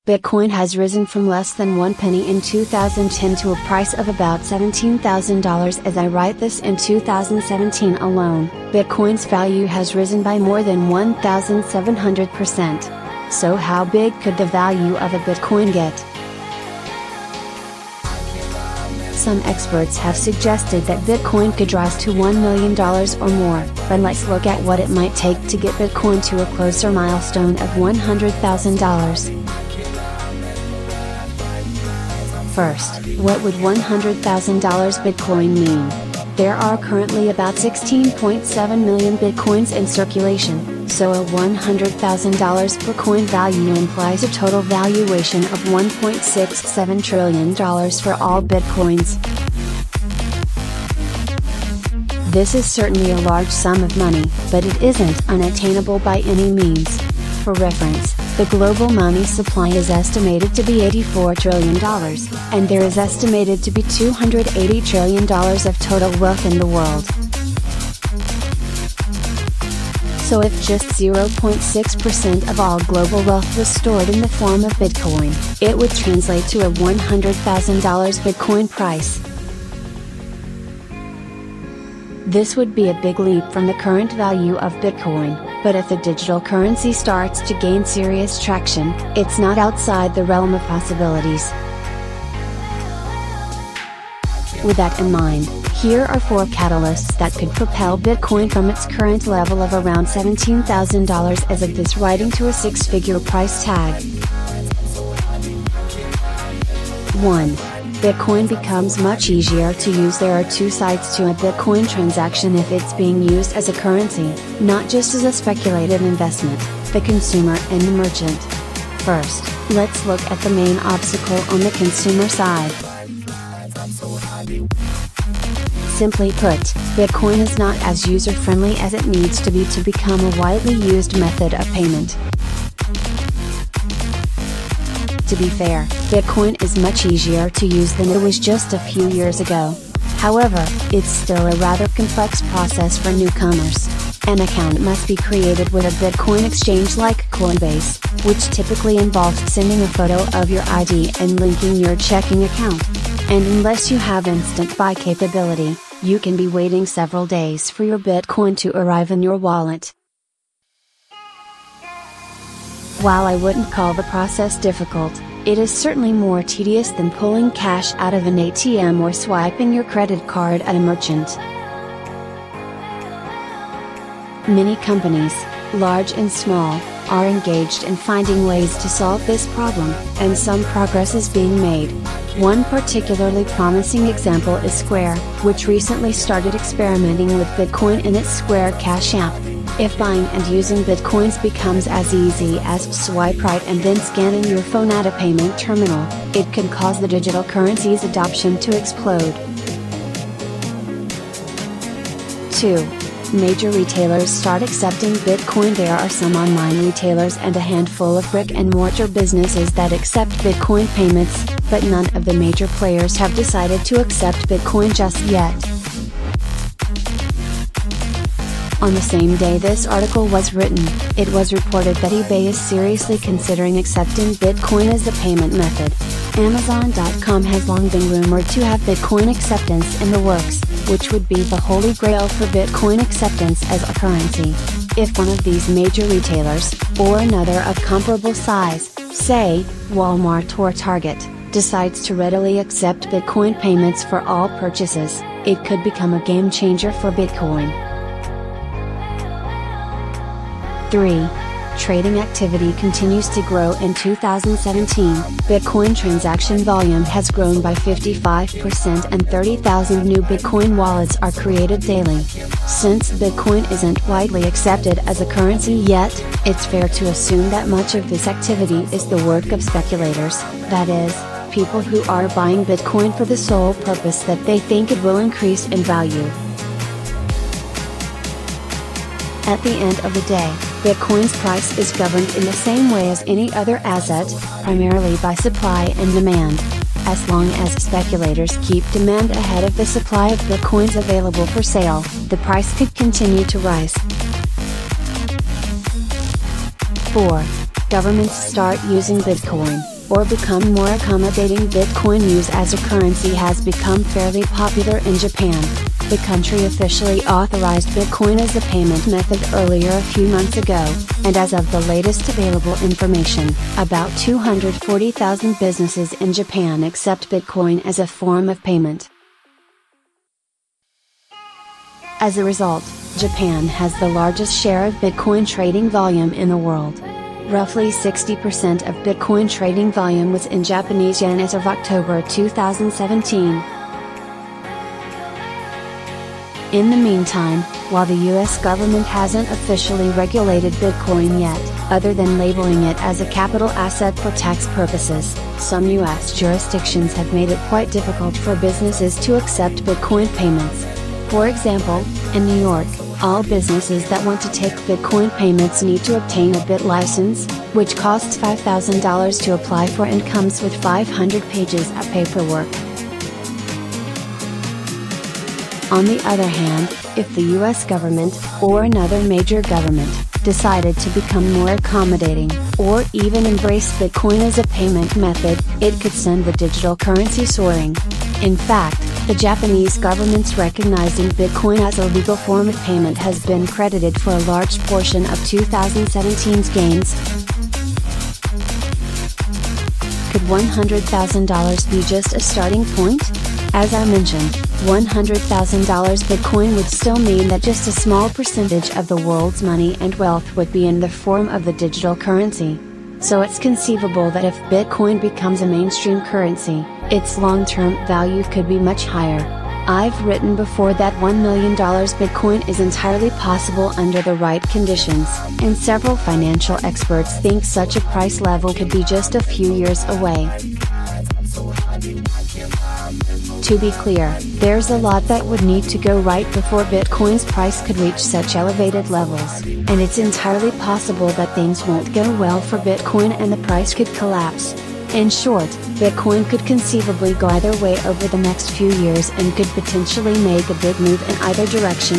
Bitcoin has risen from less than 1 penny in 2010 to a price of about $17,000 as I write this. In 2017 alone, Bitcoin's value has risen by more than 1,700%. So how big could the value of a Bitcoin get? Some experts have suggested that Bitcoin could rise to $1 million or more, but let's look at what it might take to get Bitcoin to a closer milestone of $100,000. First, what would $100,000 Bitcoin mean? There are currently about 16.7 million Bitcoins in circulation, so a $100,000 per coin value implies a total valuation of $1.67 trillion for all Bitcoins. This is certainly a large sum of money, but it isn't unattainable by any means. For reference, the global money supply is estimated to be $84 trillion, and there is estimated to be $280 trillion of total wealth in the world. So if just 0.6% of all global wealth was stored in the form of Bitcoin, it would translate to a $100,000 Bitcoin price. This would be a big leap from the current value of Bitcoin, but if the digital currency starts to gain serious traction, it's not outside the realm of possibilities. With that in mind, here are 4 catalysts that could propel Bitcoin from its current level of around $17,000 as of this writing to a 6-figure price tag. 1. Bitcoin becomes much easier to use. There are 2 sides to a Bitcoin transaction if it's being used as a currency, not just as a speculative investment, the consumer and the merchant. First, let's look at the main obstacle on the consumer side. Simply put, Bitcoin is not as user-friendly as it needs to be to become a widely used method of payment. To be fair, Bitcoin is much easier to use than it was just a few years ago. However, it's still a rather complex process for newcomers. An account must be created with a Bitcoin exchange like Coinbase, which typically involves sending a photo of your ID and linking your checking account. And unless you have instant buy capability, you can be waiting several days for your Bitcoin to arrive in your wallet. While I wouldn't call the process difficult, it is certainly more tedious than pulling cash out of an ATM or swiping your credit card at a merchant. Many companies, large and small, are engaged in finding ways to solve this problem, and some progress is being made. One particularly promising example is Square, which recently started experimenting with Bitcoin in its Square Cash app. If buying and using Bitcoins becomes as easy as swipe right and then scanning your phone at a payment terminal, it could cause the digital currency's adoption to explode. 2. Major retailers start accepting Bitcoin. There are some online retailers and a handful of brick-and-mortar businesses that accept Bitcoin payments, but none of the major players have decided to accept Bitcoin just yet. On the same day this article was written, it was reported that eBay is seriously considering accepting Bitcoin as a payment method. Amazon.com has long been rumored to have Bitcoin acceptance in the works, which would be the holy grail for Bitcoin acceptance as a currency. If one of these major retailers, or another of comparable size, say, Walmart or Target, decides to readily accept Bitcoin payments for all purchases, it could become a game changer for Bitcoin. 3. Trading activity continues to grow. In 2017, Bitcoin transaction volume has grown by 55% and 30,000 new Bitcoin wallets are created daily. Since Bitcoin isn't widely accepted as a currency yet, it's fair to assume that much of this activity is the work of speculators, that is, people who are buying Bitcoin for the sole purpose that they think it will increase in value. At the end of the day, Bitcoin's price is governed in the same way as any other asset, primarily by supply and demand. As long as speculators keep demand ahead of the supply of Bitcoins available for sale, the price could continue to rise. 4. Governments start using Bitcoin. or become more accommodating. Bitcoin use as a currency has become fairly popular in Japan. The country officially authorized Bitcoin as a payment method earlier a few months ago, and as of the latest available information, about 240,000 businesses in Japan accept Bitcoin as a form of payment. As a result, Japan has the largest share of Bitcoin trading volume in the world. Roughly 60% of Bitcoin trading volume was in Japanese yen as of October 2017. In the meantime, while the US government hasn't officially regulated Bitcoin yet, other than labeling it as a capital asset for tax purposes, some US jurisdictions have made it quite difficult for businesses to accept Bitcoin payments. For example, in New York, all businesses that want to take Bitcoin payments need to obtain a BIT license, which costs $5,000 to apply for and comes with 500 pages of paperwork. On the other hand, if the US government, or another major government, decided to become more accommodating, or even embrace Bitcoin as a payment method, it could send the digital currency soaring. In fact, the Japanese government's recognizing Bitcoin as a legal form of payment has been credited for a large portion of 2017's gains. Could $100,000 be just a starting point? As I mentioned, $100,000 Bitcoin would still mean that just a small percentage of the world's money and wealth would be in the form of the digital currency. So it's conceivable that if Bitcoin becomes a mainstream currency, its long-term value could be much higher. I've written before that $1 million Bitcoin is entirely possible under the right conditions, and several financial experts think such a price level could be just a few years away. To be clear, there's a lot that would need to go right before Bitcoin's price could reach such elevated levels, and it's entirely possible that things won't go well for Bitcoin and the price could collapse. In short, Bitcoin could conceivably go either way over the next few years and could potentially make a big move in either direction.